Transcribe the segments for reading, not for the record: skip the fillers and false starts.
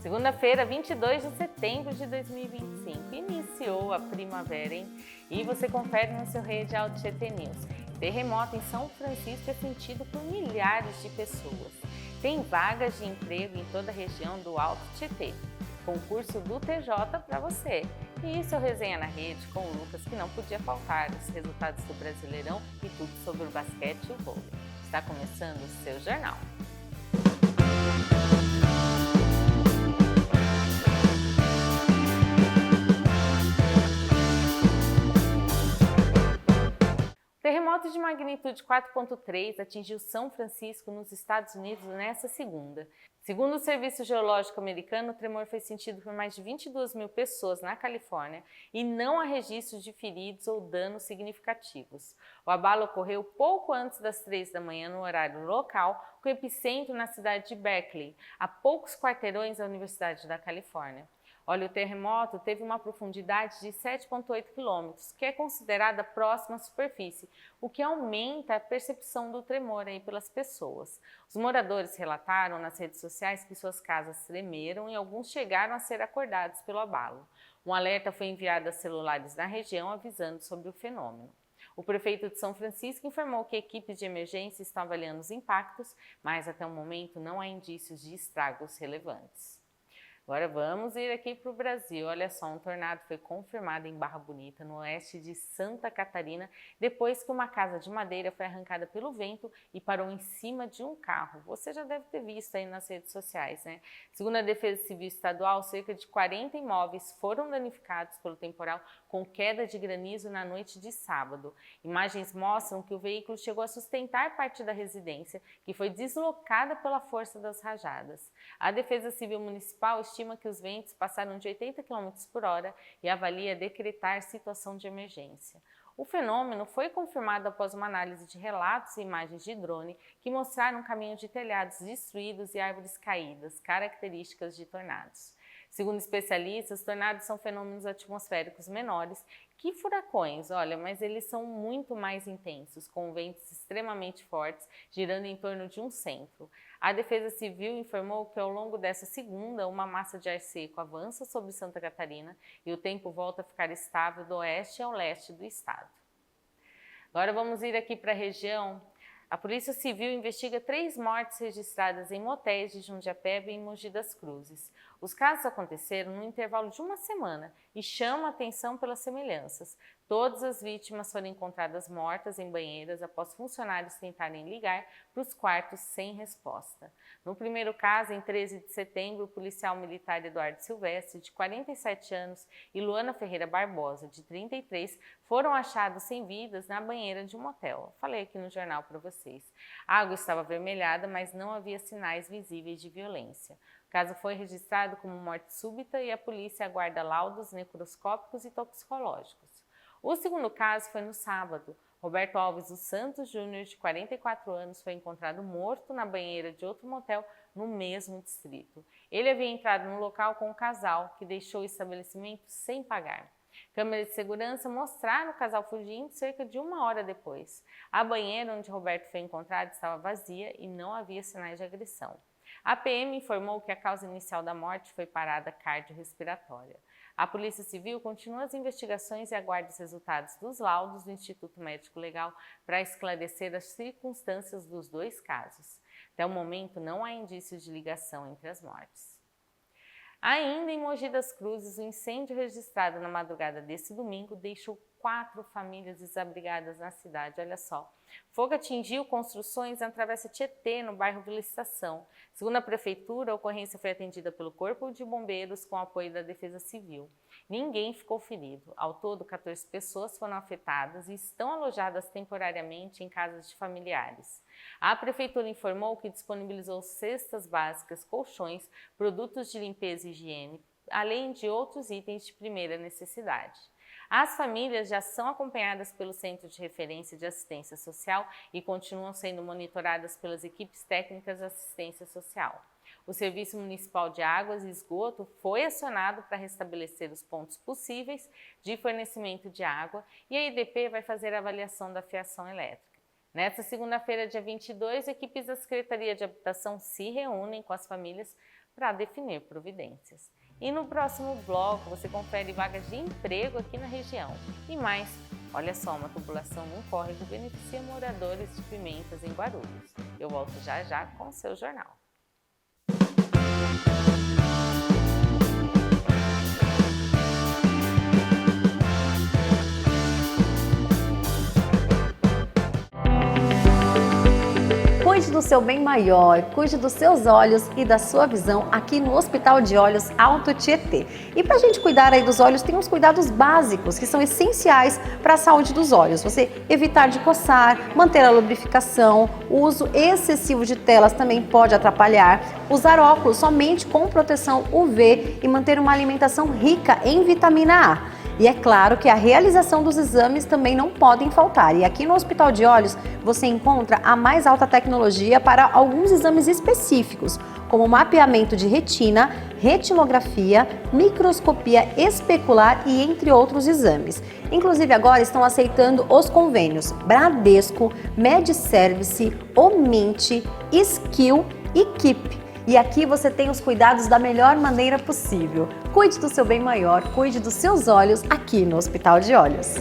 Segunda-feira, 22 de setembro de 2025. Iniciou a primavera, hein? E você confere no seu Rede Alto Tietê News. Terremoto em São Francisco é sentido por milhares de pessoas. Tem vagas de emprego em toda a região do Alto Tietê. Concurso do TJ para você. E isso é o Resenha na Rede com o Lucas, que não podia faltar, os resultados do Brasileirão e tudo sobre o basquete e o vôlei. Está começando o seu jornal. Terremoto de magnitude 4,3 atingiu São Francisco, nos Estados Unidos, nesta segunda. Segundo o Serviço Geológico Americano, o tremor foi sentido por mais de 22 mil pessoas na Califórnia e não há registros de feridos ou danos significativos. O abalo ocorreu pouco antes das 3 da manhã no horário local, com epicentro na cidade de Berkeley, a poucos quarteirões da Universidade da Califórnia. Olha, o terremoto teve uma profundidade de 7,8 quilômetros, que é considerada próxima à superfície, o que aumenta a percepção do tremor aí pelas pessoas. Os moradores relataram nas redes sociais que suas casas tremeram e alguns chegaram a ser acordados pelo abalo. Um alerta foi enviado a celulares na região avisando sobre o fenômeno. O prefeito de São Francisco informou que equipes de emergência estão avaliando os impactos, mas até o momento não há indícios de estragos relevantes. Agora vamos ir aqui para o Brasil. Olha só, um tornado foi confirmado em Barra Bonita, no oeste de Santa Catarina, depois que uma casa de madeira foi arrancada pelo vento e parou em cima de um carro. Você já deve ter visto aí nas redes sociais, né? Segundo a Defesa Civil Estadual, cerca de 40 imóveis foram danificados pelo temporal, com queda de granizo na noite de sábado. Imagens mostram que o veículo chegou a sustentar parte da residência, que foi deslocada pela força das rajadas. A Defesa Civil Municipal estima que os ventos passaram de 80 km por hora e avalia decretar situação de emergência. O fenômeno foi confirmado após uma análise de relatos e imagens de drone que mostraram um caminho de telhados destruídos e árvores caídas, características de tornados. Segundo especialistas, tornados são fenômenos atmosféricos menores que furacões, olha, mas eles são muito mais intensos, com ventos extremamente fortes, girando em torno de um centro. A Defesa Civil informou que ao longo dessa segunda, uma massa de ar seco avança sobre Santa Catarina e o tempo volta a ficar estável do oeste ao leste do estado. Agora vamos ir aqui para a região. A Polícia Civil investiga 3 mortes registradas em motéis de Jundiapeba e em Mogi das Cruzes. Os casos aconteceram no intervalo de uma semana e chamam a atenção pelas semelhanças. Todas as vítimas foram encontradas mortas em banheiras após funcionários tentarem ligar para os quartos sem resposta. No primeiro caso, em 13 de setembro, o policial militar Eduardo Silvestre, de 47 anos, e Luana Ferreira Barbosa, de 33, foram achados sem vidas na banheira de um motel. Falei aqui no jornal para vocês. A água estava avermelhada, mas não havia sinais visíveis de violência. O caso foi registrado como morte súbita e a polícia aguarda laudos necroscópicos e toxicológicos. O segundo caso foi no sábado. Roberto Alves dos Santos Júnior, de 44 anos, foi encontrado morto na banheira de outro motel no mesmo distrito. Ele havia entrado no local com um casal que deixou o estabelecimento sem pagar. Câmeras de segurança mostraram o casal fugindo cerca de 1 hora depois. A banheira onde Roberto foi encontrado estava vazia e não havia sinais de agressão. A PM informou que a causa inicial da morte foi parada cardiorrespiratória. A Polícia Civil continua as investigações e aguarda os resultados dos laudos do Instituto Médico Legal para esclarecer as circunstâncias dos 2 casos. Até o momento, não há indícios de ligação entre as mortes. Ainda em Mogi das Cruzes, o incêndio registrado na madrugada desse domingo deixou 4 famílias desabrigadas na cidade, olha só. Fogo atingiu construções na Travessa Tietê, no bairro Vila Estação. Segundo a Prefeitura, a ocorrência foi atendida pelo Corpo de Bombeiros com apoio da Defesa Civil. Ninguém ficou ferido. Ao todo, 14 pessoas foram afetadas e estão alojadas temporariamente em casas de familiares. A Prefeitura informou que disponibilizou cestas básicas, colchões, produtos de limpeza e higiene, além de outros itens de primeira necessidade. As famílias já são acompanhadas pelo Centro de Referência de Assistência Social e continuam sendo monitoradas pelas equipes técnicas de assistência social. O Serviço Municipal de Águas e Esgoto foi acionado para restabelecer os pontos possíveis de fornecimento de água e a EDP vai fazer a avaliação da fiação elétrica. Nesta segunda-feira, dia 22, equipes da Secretaria de Habitação se reúnem com as famílias para definir providências. E no próximo bloco você confere vagas de emprego aqui na região. E mais, olha só, uma tubulação num córrego beneficia moradores de Pimentas em Guarulhos. Eu volto já já com o seu jornal. Cuide do seu bem maior, cuide dos seus olhos e da sua visão aqui no Hospital de Olhos Alto Tietê. E para a gente cuidar aí dos olhos, tem uns cuidados básicos que são essenciais para a saúde dos olhos. Você evitar de coçar, manter a lubrificação, o uso excessivo de telas também pode atrapalhar, usar óculos somente com proteção UV e manter uma alimentação rica em vitamina A. E é claro que a realização dos exames também não podem faltar. E aqui no Hospital de Olhos você encontra a mais alta tecnologia para alguns exames específicos, como mapeamento de retina, retinografia, microscopia especular e entre outros exames. Inclusive agora estão aceitando os convênios Bradesco, MedService, Omint, Skill e Keep. E aqui você tem os cuidados da melhor maneira possível. Cuide do seu bem maior, cuide dos seus olhos aqui no Hospital de Olhos.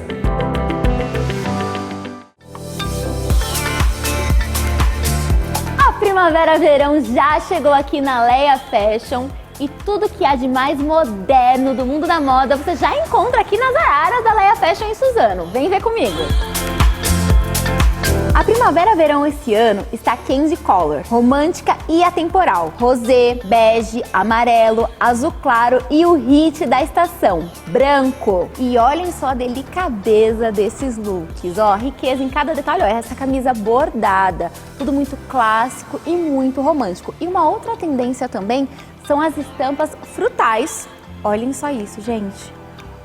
A primavera-verão já chegou aqui na Leia Fashion e tudo que há de mais moderno do mundo da moda você já encontra aqui nas araras da Leia Fashion em Suzano. Vem ver comigo! A primavera-verão esse ano está candy color, romântica e atemporal. Rosé, bege, amarelo, azul claro e o hit da estação, branco. E olhem só a delicadeza desses looks, ó, riqueza em cada detalhe. Ó, essa camisa bordada, tudo muito clássico e muito romântico. E uma outra tendência também são as estampas frutais. Olhem só isso, gente.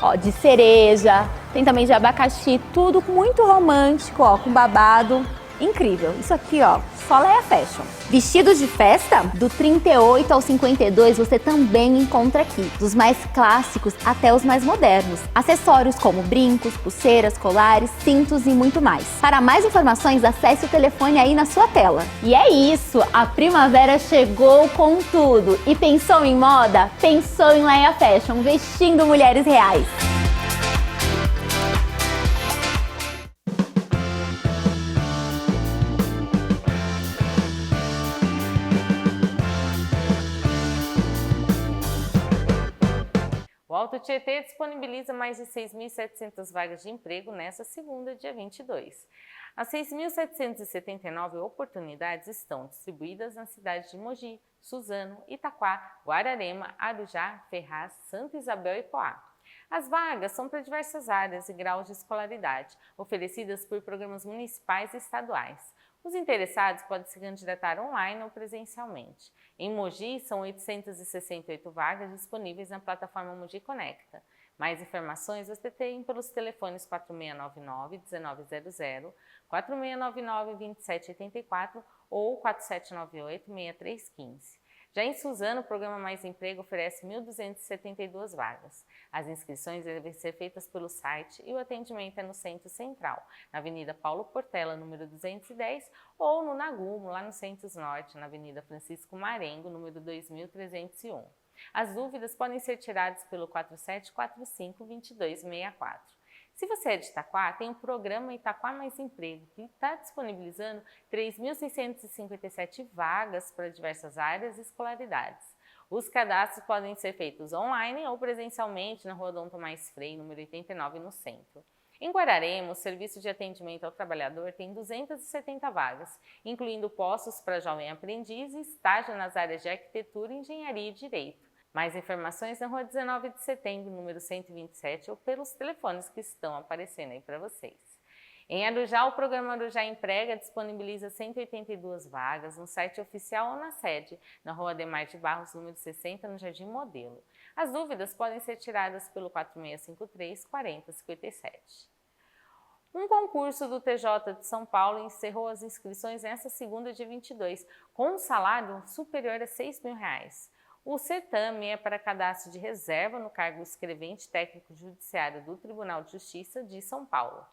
Ó, de cereja, tem também de abacaxi, tudo muito romântico, ó, com babado, incrível. Isso aqui, ó, só Leia Fashion. Vestidos de festa, do 38 ao 52 você também encontra aqui, dos mais clássicos até os mais modernos. Acessórios como brincos, pulseiras, colares, cintos e muito mais. Para mais informações, acesse o telefone aí na sua tela. E é isso, a primavera chegou com tudo. E pensou em moda? Pensou em Leia Fashion, vestindo mulheres reais. O Alto Tietê disponibiliza mais de 6.700 vagas de emprego nesta segunda, dia 22. As 6.779 oportunidades estão distribuídas nas cidades de Mogi, Suzano, Itaquá, Guararema, Arujá, Ferraz, Santa Isabel e Poá. As vagas são para diversas áreas e graus de escolaridade, oferecidas por programas municipais e estaduais. Os interessados podem se candidatar online ou presencialmente. Em Mogi, são 868 vagas disponíveis na plataforma Mogi Conecta. Mais informações você tem pelos telefones 4699-1900, 4699-2784 ou 4798-6315. Já em Suzano, o programa Mais Emprego oferece 1.272 vagas. As inscrições devem ser feitas pelo site e o atendimento é no Centro Central, na Avenida Paulo Portela, número 210, ou no Nagumo, lá no Centro Norte, na Avenida Francisco Marengo, número 2301. As dúvidas podem ser tiradas pelo 4745-2264. Se você é de Itaquá, tem o programa Itaquá Mais Emprego, que está disponibilizando 3.657 vagas para diversas áreas e escolaridades. Os cadastros podem ser feitos online ou presencialmente na Rua Dom Tomás Freire, número 89, no centro. Em Guararema, o Serviço de Atendimento ao Trabalhador tem 270 vagas, incluindo postos para jovem aprendiz e estágio nas áreas de arquitetura, engenharia e direito. Mais informações na Rua 19 de Setembro, número 127, ou pelos telefones que estão aparecendo aí para vocês. Em Arujá, o programa Arujá Emprega disponibiliza 182 vagas no site oficial ou na sede, na Rua Ademar de Barros, número 60, no Jardim Modelo. As dúvidas podem ser tiradas pelo 4653-4057. Um concurso do TJ de São Paulo encerrou as inscrições nesta segunda, dia 22, com um salário superior a R$ 6.000. O certame é para cadastro de reserva no cargo escrevente técnico judiciário do Tribunal de Justiça de São Paulo.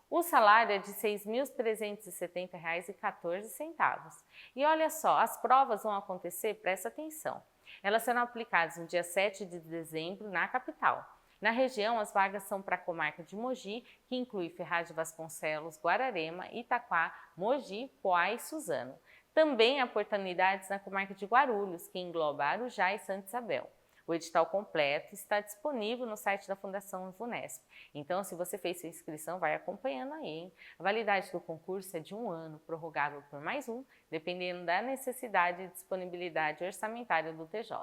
O salário é de R$ 6.370,14. E olha só, as provas vão acontecer, presta atenção, Elas serão aplicadas no dia 7 de dezembro na capital. Na região, as vagas são para a comarca de Mogi, que inclui Ferraz de Vasconcelos, Guararema, Itaquá, Mogi, Poá e Suzano. Também há oportunidades na comarca de Guarulhos, que engloba Arujá e Santa Isabel. O edital completo está disponível no site da Fundação VUNESP. Então, se você fez sua inscrição, vai acompanhando aí, hein? A validade do concurso é de 1 ano, prorrogável por mais 1, dependendo da necessidade e disponibilidade orçamentária do TJ.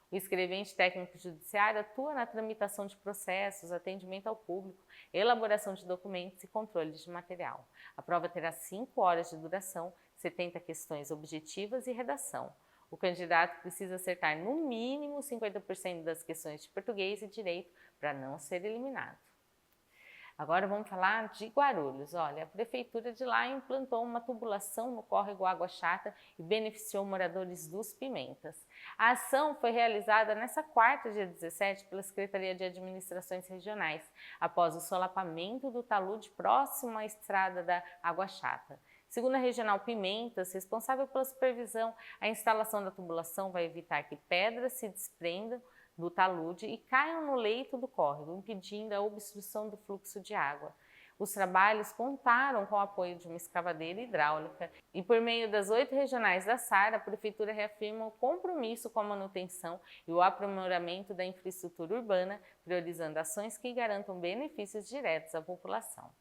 O escrevente técnico judiciário atua na tramitação de processos, atendimento ao público, elaboração de documentos e controle de material. A prova terá 5 horas de duração, 70 questões objetivas e redação. O candidato precisa acertar no mínimo 50% das questões de português e direito para não ser eliminado. Agora vamos falar de Guarulhos. Olha, a prefeitura de lá implantou uma tubulação no córrego Água Chata e beneficiou moradores dos Pimentas. A ação foi realizada nesta quarta, dia 17, pela Secretaria de Administrações Regionais, após o solapamento do talude próximo à estrada da Água Chata. Segundo a Regional Pimentas, responsável pela supervisão, a instalação da tubulação vai evitar que pedras se desprendam do talude e caiam no leito do córrego, impedindo a obstrução do fluxo de água. Os trabalhos contaram com o apoio de uma escavadeira hidráulica e, por meio das 8 regionais da SAR, a Prefeitura reafirma o compromisso com a manutenção e o aprimoramento da infraestrutura urbana, priorizando ações que garantam benefícios diretos à população.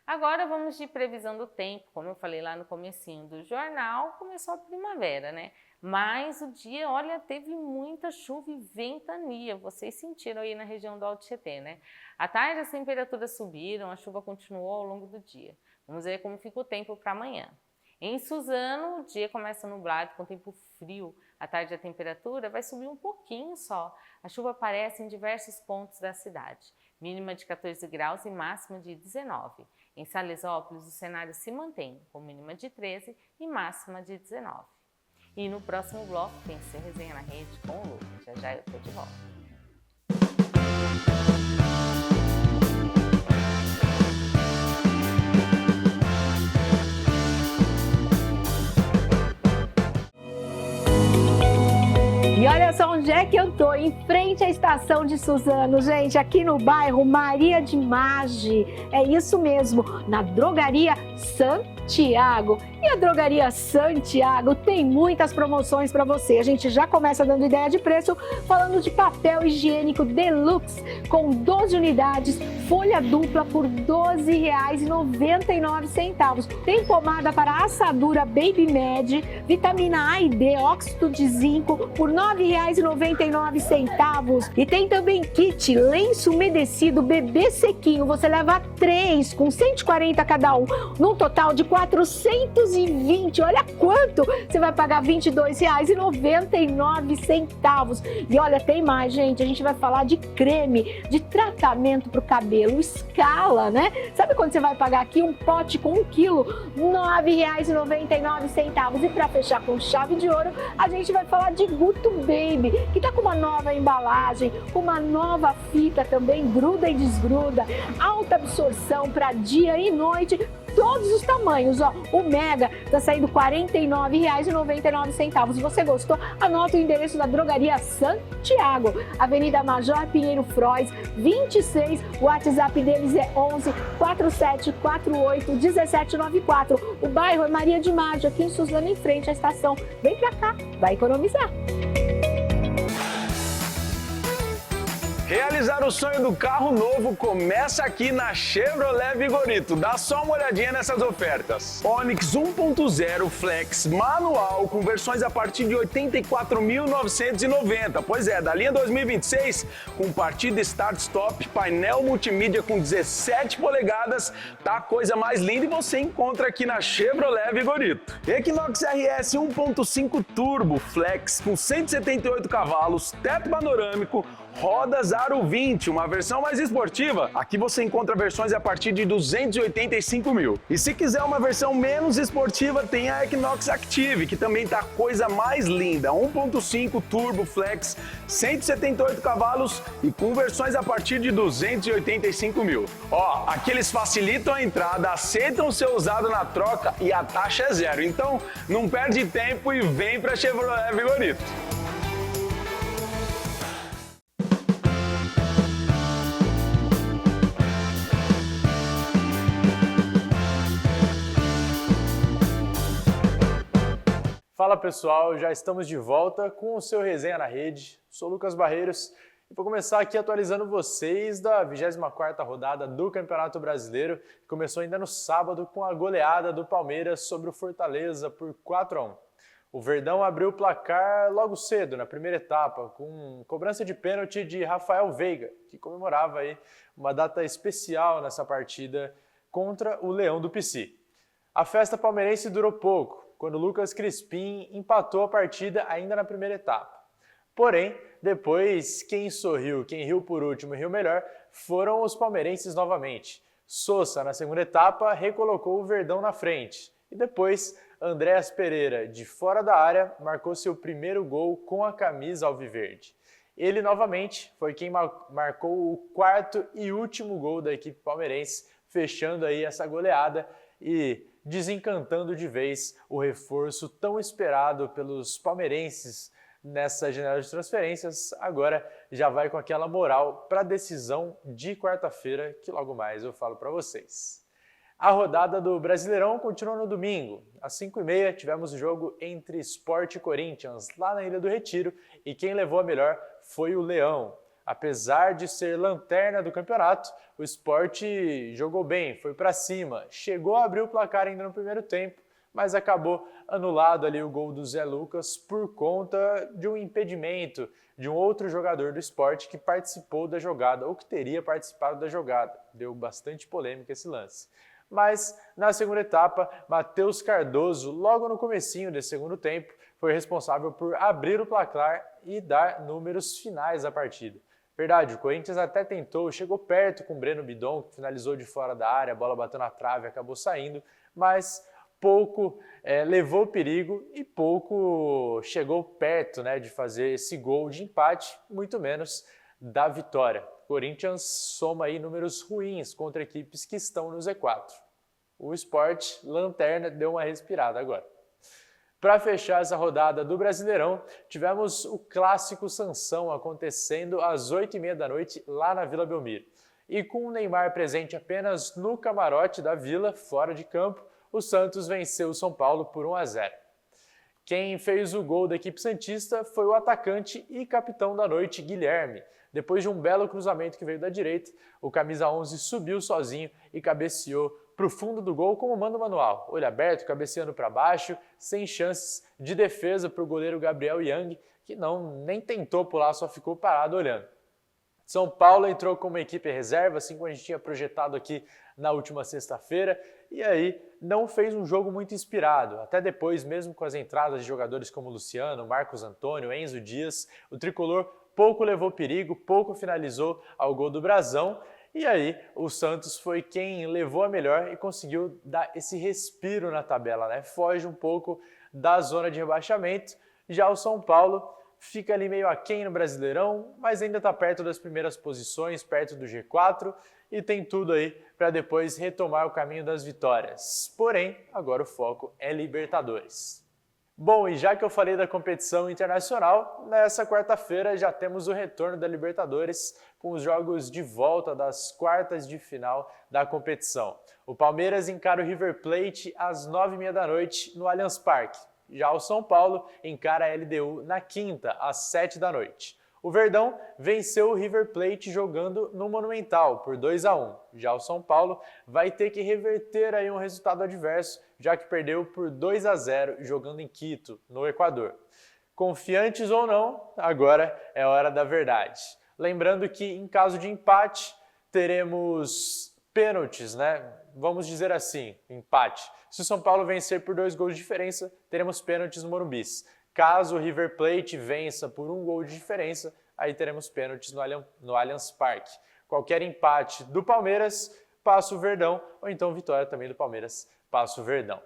Agora vamos de previsão do tempo. Como eu falei lá no comecinho do jornal, começou a primavera, né? Mas o dia, olha, teve muita chuva e ventania. Vocês sentiram aí na região do Alto Tietê, né? À tarde as temperaturas subiram, a chuva continuou ao longo do dia. Vamos ver como fica o tempo para amanhã. Em Suzano, o dia começa nublado com tempo frio. À tarde a temperatura vai subir um pouquinho só. A chuva aparece em diversos pontos da cidade. Mínima de 14 graus e máxima de 19. Em Salesópolis, o cenário se mantém, com mínima de 13 e máxima de 19. E no próximo bloco tem Seu Resenha na Rede com o Lu. Já já eu tô de volta. E olha só onde é que eu tô, em frente à estação de Suzano, gente, aqui no bairro Maria de Maggi. É isso mesmo, na Drogaria Santiago. E a Drogaria Santiago tem muitas promoções para você. A gente já começa dando ideia de preço, falando de papel higiênico Deluxe, com 12 unidades, folha dupla por R$ 12,99. Tem pomada para assadura Baby Med, vitamina A e D, óxido de zinco, por R$ 9,99. E tem também kit lenço umedecido bebê sequinho. Você leva 3 com 140 cada um, num total de 420. Olha quanto! Você vai pagar R$ 22,99. E olha, tem mais, gente. A gente vai falar de creme, de tratamento para o cabelo, Scala, né? Sabe quando você vai pagar aqui um pote com 1 quilo? R$ 9,99. E para fechar com chave de ouro, a gente vai falar de Guto Baby, que tá com uma nova embalagem, com uma nova fita também, gruda e desgruda, alta absorção para dia e noite, todos os tamanhos, ó. O Mega tá saindo R$ 49,99. Se você gostou, anota o endereço da Drogaria Santiago, Avenida Major Pinheiro Frois, 26. O WhatsApp deles é 11 4748 1794. O bairro é Maria de Maggi, aqui em Suzano, em frente à estação. Vem pra cá, vai economizar. Realizar o sonho do carro novo começa aqui na Chevrolet Vigorito. Dá só uma olhadinha nessas ofertas. Onix 1.0 Flex manual com versões a partir de R$ 84.990. Pois é, da linha 2026 com partida start-stop, painel multimídia com 17 polegadas. Tá a coisa mais linda e você encontra aqui na Chevrolet Vigorito. Equinox RS 1.5 Turbo Flex com 178 cavalos, teto panorâmico, rodas Aro 20, uma versão mais esportiva. Aqui você encontra versões a partir de R$ 285 mil. E se quiser uma versão menos esportiva, tem a Equinox Active, que também tá a coisa mais linda. 1.5 Turbo Flex, 178 cavalos e com versões a partir de R$ 285 mil. Ó, aqui eles facilitam a entrada, aceitam o seu usado na troca e a taxa é zero. Então, não perde tempo e vem pra Chevrolet Vigorito. Fala pessoal, já estamos de volta com o seu Resenha na Rede. Sou Lucas Barreiros e vou começar aqui atualizando vocês da 24ª rodada do Campeonato Brasileiro, que começou ainda no sábado com a goleada do Palmeiras sobre o Fortaleza por 4-1. O Verdão abriu o placar logo cedo, na primeira etapa, com cobrança de pênalti de Rafael Veiga, que comemorava aí uma data especial nessa partida contra o Leão do Pici. A festa palmeirense durou pouco, quando Lucas Crispim empatou a partida ainda na primeira etapa. Porém, depois, quem sorriu, quem riu por último e riu melhor, foram os palmeirenses novamente. Sousa, na segunda etapa, recolocou o Verdão na frente. E depois, Andréas Pereira, de fora da área, marcou seu primeiro gol com a camisa alviverde. Ele, novamente, foi quem marcou o quarto e último gol da equipe palmeirense, fechando aí essa goleada e desencantando de vez o reforço tão esperado pelos palmeirenses nessa janela de transferências. Agora já vai com aquela moral para a decisão de quarta-feira, que logo mais eu falo para vocês. A rodada do Brasileirão continua no domingo. Às 5h30 tivemos o jogo entre Sport e Corinthians, lá na Ilha do Retiro, e quem levou a melhor foi o Leão. Apesar de ser lanterna do campeonato, o Sport jogou bem, foi para cima, chegou a abrir o placar ainda no primeiro tempo, mas acabou anulado ali o gol do Zé Lucas por conta de um impedimento de um outro jogador do Sport que participou da jogada, ou que teria participado da jogada. Deu bastante polêmica esse lance. Mas na segunda etapa, Matheus Cardoso, logo no comecinho desse segundo tempo, foi responsável por abrir o placar e dar números finais à partida. Verdade, o Corinthians até tentou, chegou perto com o Breno Bidon, que finalizou de fora da área, a bola bateu na trave, acabou saindo, mas pouco levou perigo e pouco chegou perto, né, de fazer esse gol de empate, muito menos da vitória. O Corinthians soma aí números ruins contra equipes que estão no Z4. O Sport, lanterna, deu uma respirada agora. Para fechar essa rodada do Brasileirão, tivemos o clássico Sansão acontecendo às 8h30 da noite lá na Vila Belmiro. E com o Neymar presente apenas no camarote da Vila, fora de campo, o Santos venceu o São Paulo por 1-0. Quem fez o gol da equipe santista foi o atacante e capitão da noite, Guilherme. Depois de um belo cruzamento que veio da direita, o camisa 11 subiu sozinho e cabeceou para o fundo do gol como manda o manual. Olho aberto, cabeceando para baixo, sem chances de defesa para o goleiro Gabriel Yang, que nem tentou pular, só ficou parado olhando. São Paulo entrou como equipe reserva, assim como a gente tinha projetado aqui na última sexta-feira, e aí não fez um jogo muito inspirado. Até depois, mesmo com as entradas de jogadores como Luciano, Marcos Antônio, Enzo Dias, o tricolor pouco levou perigo, pouco finalizou ao gol do Brasão, e aí o Santos foi quem levou a melhor e conseguiu dar esse respiro na tabela, né? Foge um pouco da zona de rebaixamento. Já o São Paulo fica ali meio aquém no Brasileirão, mas ainda está perto das primeiras posições, perto do G4, e tem tudo aí para depois retomar o caminho das vitórias. Porém, agora o foco é Libertadores. Bom, e já que eu falei da competição internacional, nessa quarta-feira já temos o retorno da Libertadores com os jogos de volta das quartas de final da competição. O Palmeiras encara o River Plate às 9h30 da noite no Allianz Parque. Já o São Paulo encara a LDU na quinta, às 7h da noite. O Verdão venceu o River Plate jogando no Monumental por 2-1. Já o São Paulo vai ter que reverter aí um resultado adverso, já que perdeu por 2-0 jogando em Quito, no Equador. Confiantes ou não, agora é hora da verdade. Lembrando que em caso de empate, teremos pênaltis, né? Vamos dizer assim, empate. Se o São Paulo vencer por 2 gols de diferença, teremos pênaltis no Morumbi. Caso o River Plate vença por 1 gol de diferença, aí teremos pênaltis no Allianz Parque. Qualquer empate do Palmeiras, passa o Verdão, ou então vitória também do Palmeiras, passa o Verdão.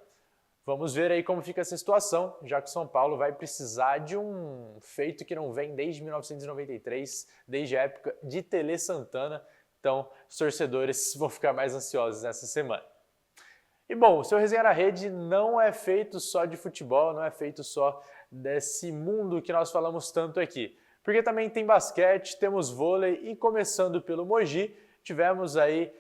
Vamos ver aí como fica essa situação, já que o São Paulo vai precisar de um feito que não vem desde 1993, desde a época de Tele Santana. Então, os torcedores vão ficar mais ansiosos nessa semana. E bom, o seu Resenha na Rede não é feito só de futebol, não é feito só desse mundo que nós falamos tanto aqui. Porque também tem basquete, temos vôlei e começando pelo Mogi, tivemos aí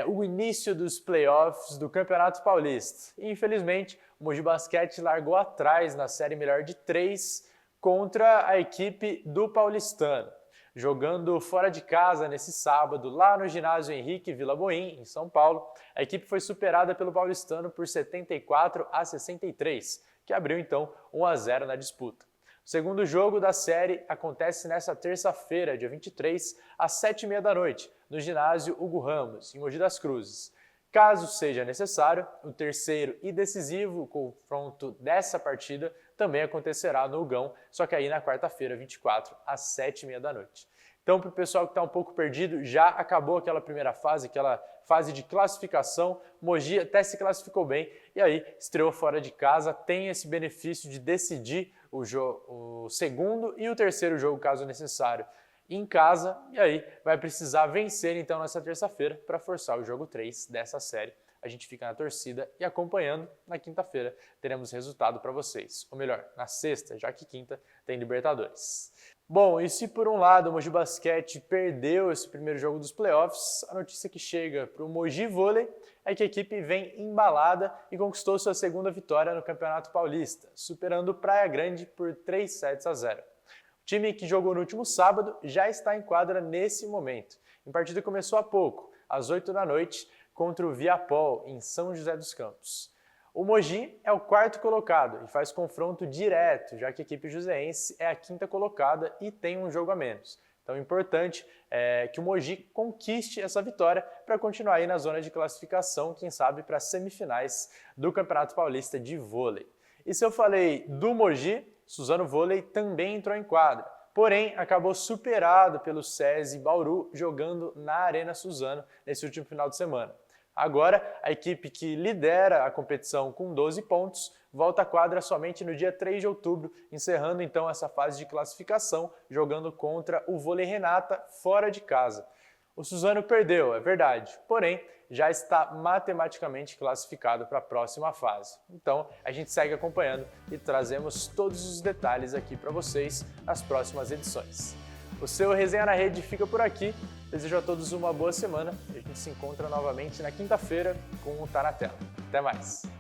o início dos playoffs do Campeonato Paulista. E, infelizmente, o Mogi Basquete largou atrás na série melhor de 3 contra a equipe do Paulistano. Jogando fora de casa nesse sábado, lá no ginásio Henrique Vila Boim, em São Paulo, a equipe foi superada pelo Paulistano por 74-63, que abriu então 1-0 na disputa. O segundo jogo da série acontece nesta terça-feira, dia 23, às 7h30 da noite, no ginásio Hugo Ramos, em Mogi das Cruzes. Caso seja necessário, o terceiro e decisivo confronto dessa partida também acontecerá no Hugão, só que aí na quarta-feira, 24, às 7h30 da noite. Então, para o pessoal que está um pouco perdido, já acabou aquela primeira fase, aquela fase de classificação. Mogi até se classificou bem e aí estreou fora de casa, tem esse benefício de decidir o segundo e o terceiro jogo, caso necessário, em casa, e aí vai precisar vencer então nessa terça-feira para forçar o jogo 3 dessa série. A gente fica na torcida e acompanhando. Na quinta-feira teremos resultado para vocês. Ou melhor, na sexta, já que quinta tem Libertadores. Bom, e se por um lado o Mogi Basquete perdeu esse primeiro jogo dos playoffs, a notícia que chega para o Mogi Vôlei é que a equipe vem embalada e conquistou sua segunda vitória no Campeonato Paulista, superando o Praia Grande por 3-0. O time que jogou no último sábado já está em quadra nesse momento. A partida começou há pouco, às 8 da noite, contra o Viapol, em São José dos Campos. O Mogi é o quarto colocado e faz confronto direto, já que a equipe joseense é a quinta colocada e tem um jogo a menos. Então é importante que o Mogi conquiste essa vitória para continuar aí na zona de classificação, quem sabe para as semifinais do Campeonato Paulista de Vôlei. E se eu falei do Mogi, Suzano Vôlei também entrou em quadra, porém acabou superado pelo SESI Bauru jogando na Arena Suzano nesse último final de semana. Agora, a equipe que lidera a competição com 12 pontos volta à quadra somente no dia 3 de outubro, encerrando então essa fase de classificação, jogando contra o Vôlei Renata fora de casa. O Suzano perdeu, é verdade, porém já está matematicamente classificado para a próxima fase. Então, a gente segue acompanhando e trazemos todos os detalhes aqui para vocês nas próximas edições. O seu Resenha na Rede fica por aqui. Desejo a todos uma boa semana e a gente se encontra novamente na quinta-feira com o Tá na Tela. Até mais!